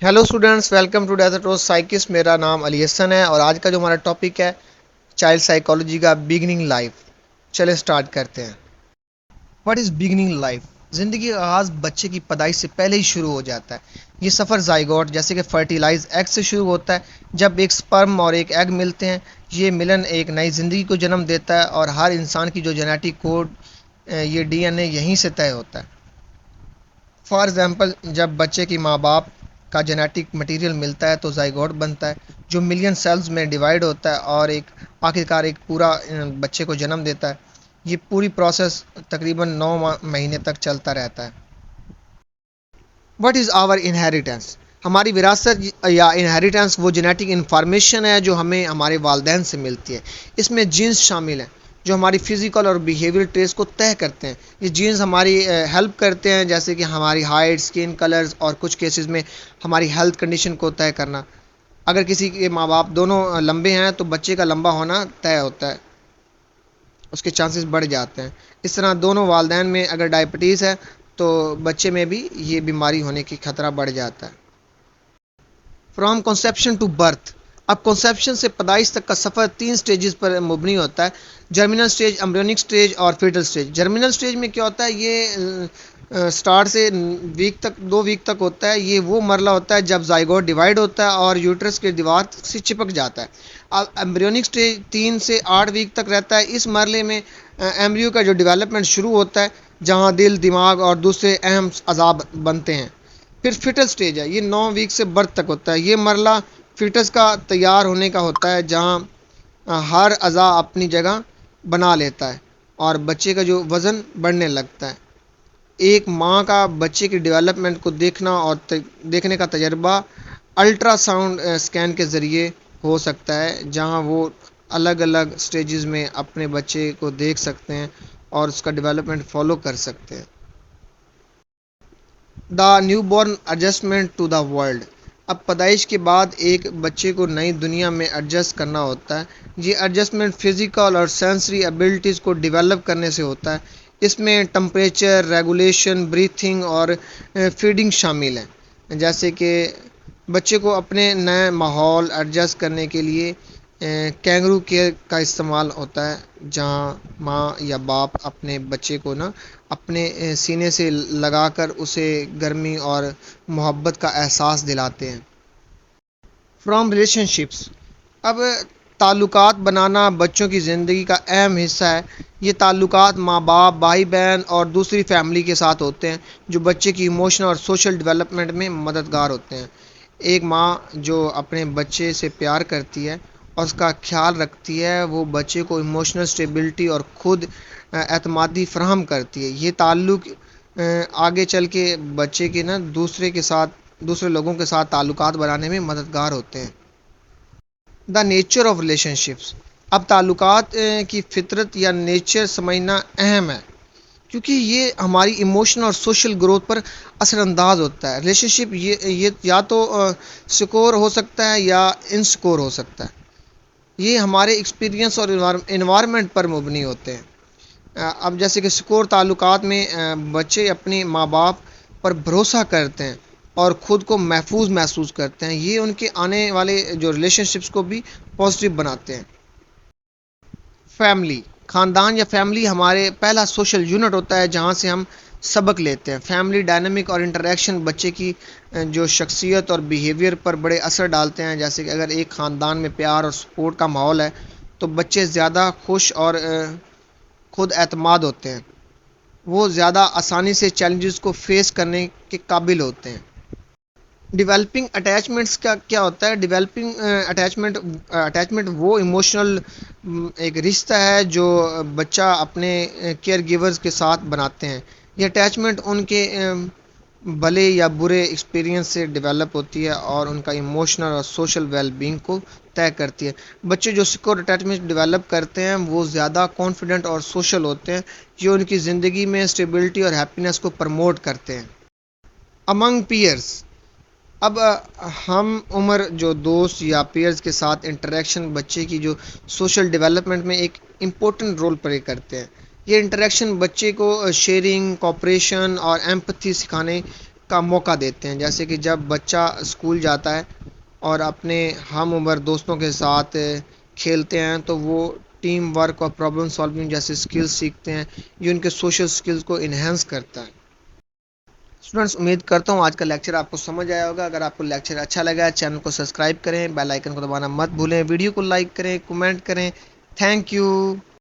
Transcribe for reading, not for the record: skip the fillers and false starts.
Hello students, welcome to desert rose psychics. मेरा नाम अली हसन है और आज का जो हमारा टॉपिक है चाइल्ड साइकोलॉजी का बिगिनिंग लाइफ। चले स्टार्ट करते हैं। What is beginning life? ज़िंदगी का आगाज़ बच्चे की पैदाइश से पहले ही शुरू हो जाता है। ये सफ़र जाइगोट जैसे कि फर्टिलाइज एग से शुरू होता है। जब एक स्पर्म और एक एग मिलते हैं, ये मिलन एक नई ज़िंदगी को जन्म देता है और हर इंसान की जो जेनेटिक कोड, ये डीएनए यहीं से तय होता है। फॉर एग्ज़ाम्पल, जब बच्चे की माँ बाप का जेनेटिक मटेरियल मिलता है तो जाइगोट बनता है, जो मिलियन सेल्स में डिवाइड होता है और एक आखिरकार एक पूरा बच्चे को जन्म देता है। ये पूरी प्रोसेस तकरीबन 9 महीने तक चलता रहता है। What is our inheritance? हमारी विरासत या इनहेरिटेंस वो जेनेटिक इन्फॉर्मेशन है जो हमें हमारे वालदैन से मिलती है। इसमें जीन्स शामिल हैं जो हमारी फिज़िकल और बिहेवियर ट्रेस को तय करते हैं। ये जीन्स हमारी हेल्प करते हैं, जैसे कि हमारी हाइट, स्किन कलर्स और कुछ केसेस में हमारी हेल्थ कंडीशन को तय करना। अगर किसी के माँ बाप दोनों लंबे हैं तो बच्चे का लंबा होना तय होता है, उसके चांसेस बढ़ जाते हैं। इस तरह दोनों वालदैन में अगर डायबिटीज़ है तो बच्चे में भी ये बीमारी होने की खतरा बढ़ जाता है। From conception to birth. अब कंसेप्शन से पैदाइश तक का सफ़र 3 स्टेजेस पर मुबनी होता है: जर्मिनल स्टेज, एम्ब्रियोनिक स्टेज और फीटल स्टेज। जर्मिनल स्टेज में क्या होता है, ये स्टार्ट से वीक तक 2 वीक तक होता है। ये वो मरला होता है जब जाइगोट डिवाइड होता है और यूट्रस के दीवार से चिपक जाता है। अब एम्ब्रियोनिक स्टेज 3 से 8 वीक तक रहता है। इस मरले में एम्ब्रियो का जो डेवलपमेंट शुरू होता है, जहाँ दिल, दिमाग और दूसरे अहम अज़ाब बनते हैं। फिर फिटल स्टेज है, ये 9 वीक से बर्थ तक होता है। ये मरला फिटस का तैयार होने का होता है, जहाँ हर अज़ा अपनी जगह बना लेता है और बच्चे का जो वज़न बढ़ने लगता है। एक माँ का बच्चे की डेवलपमेंट को देखना और देखने का तजर्बा अल्ट्रासाउंड स्कैन के ज़रिए हो सकता है, जहाँ वो अलग अलग स्टेजेस में अपने बच्चे को देख सकते हैं और उसका डेवलपमेंट फॉलो कर सकते हैं। The newborn adjustment to the world. अब पैदाइश के बाद एक बच्चे को नई दुनिया में एडजस्ट करना होता है। ये एडजस्टमेंट फिज़िकल और सेंसरी एबिलिटीज़ को डेवलप करने से होता है। इसमें टेम्परेचर रेगुलेशन, ब्रीथिंग और फीडिंग शामिल हैं। जैसे कि बच्चे को अपने नए माहौल एडजस्ट करने के लिए कैंगरू केयर का इस्तेमाल होता है, जहाँ माँ या बाप अपने बच्चे को ना अपने सीने से लगाकर उसे गर्मी और मोहब्बत का एहसास दिलाते हैं। From relationships. अब ताल्लुकात बनाना बच्चों की ज़िंदगी का अहम हिस्सा है। ये ताल्लुकात माँ बाप, भाई बहन और दूसरी फैमिली के साथ होते हैं, जो बच्चे की इमोशनल और सोशल डेवलपमेंट में मददगार होते हैं। एक माँ जो अपने बच्चे से प्यार करती है और उसका ख्याल रखती है, वो बच्चे को इमोशनल स्टेबिलिटी और खुद एतमादी फराहम करती है। ये ताल्लुक़ आगे चल के बच्चे के ना दूसरे लोगों के साथ ताल्लुकात बनाने में मददगार होते हैं। The nature of relationships. अब ताल्लुकात की फितरत या नेचर समझना अहम है, क्योंकि ये हमारी इमोशनल और सोशल ग्रोथ पर असरअंदाज होता है। रिलेशनशिप ये या तो सिक्योर हो सकता है या इनसिक्योर हो सकता है। ये हमारे एक्सपीरियंस और इन्वायरमेंट पर मुबनी होते हैं। अब जैसे कि सिक्योर ताल्लुकात में बच्चे अपने माँ बाप पर भरोसा करते हैं और ख़ुद को महफूज महसूस करते हैं। ये उनके आने वाले जो रिलेशनशिप्स को भी पॉजिटिव बनाते हैं। फैमिली, ख़ानदान या फैमिली हमारे पहला सोशल यूनिट होता है, जहाँ से हम सबक लेते हैं। फैमिली डायनामिक और इंटरेक्शन बच्चे की जो शख्सियत और बिहेवियर पर बड़े असर डालते हैं। जैसे कि अगर एक ख़ानदान में प्यार और सपोर्ट का माहौल है तो बच्चे ज़्यादा खुश और खुद एतमाद होते हैं। वो ज़्यादा आसानी से चैलेंजेस को फेस करने के काबिल होते हैं। डेवलपिंग अटैचमेंट्स का क्या होता है? डेवलपिंग अटैचमेंट वो इमोशनल एक रिश्ता है जो बच्चा अपने केयर गिवर्स के साथ बनाते हैं। ये अटैचमेंट उनके भले या बुरे एक्सपीरियंस से डेवलप होती है और उनका इमोशनल और सोशल वेलबींग को तय करती है। बच्चे जो सिक्योर अटैचमेंट डेवलप करते हैं वो ज़्यादा कॉन्फिडेंट और सोशल होते हैं, जो उनकी ज़िंदगी में स्टेबिलिटी और हैप्पीनेस को प्रमोट करते हैं। Among peers. अब हम उम्र जो दोस्त या पीयर्स के साथ इंटरेक्शन बच्चे की जो सोशल डेवलपमेंट में एक इम्पोर्टेंट रोल प्ले करते हैं। ये इंटरेक्शन बच्चे को शेयरिंग, कोऑपरेशन और एम्पैथी सिखाने کا موقع دیتے ہیں. جیسے کہ جب بچہ اسکول جاتا ہے اور اپنے ہم عمر دوستوں کے ساتھ کھیلتے ہیں تو وہ ٹیم ورک اور پرابلم سالونگ جیسے اسکلز سیکھتے ہیں. یہ ان کے سوشل اسکلز کو انہینس کرتا ہے. اسٹوڈنٹس امید کرتا ہوں آج کا لیکچر آپ کو سمجھ آیا ہوگا. اگر آپ کو لیکچر اچھا لگا چینل کو سبسکرائب کریں, بیل آئیکن کو دبانا مت بھولیں, ویڈیو کو لائک کریں, کمنٹ کریں. Thank you.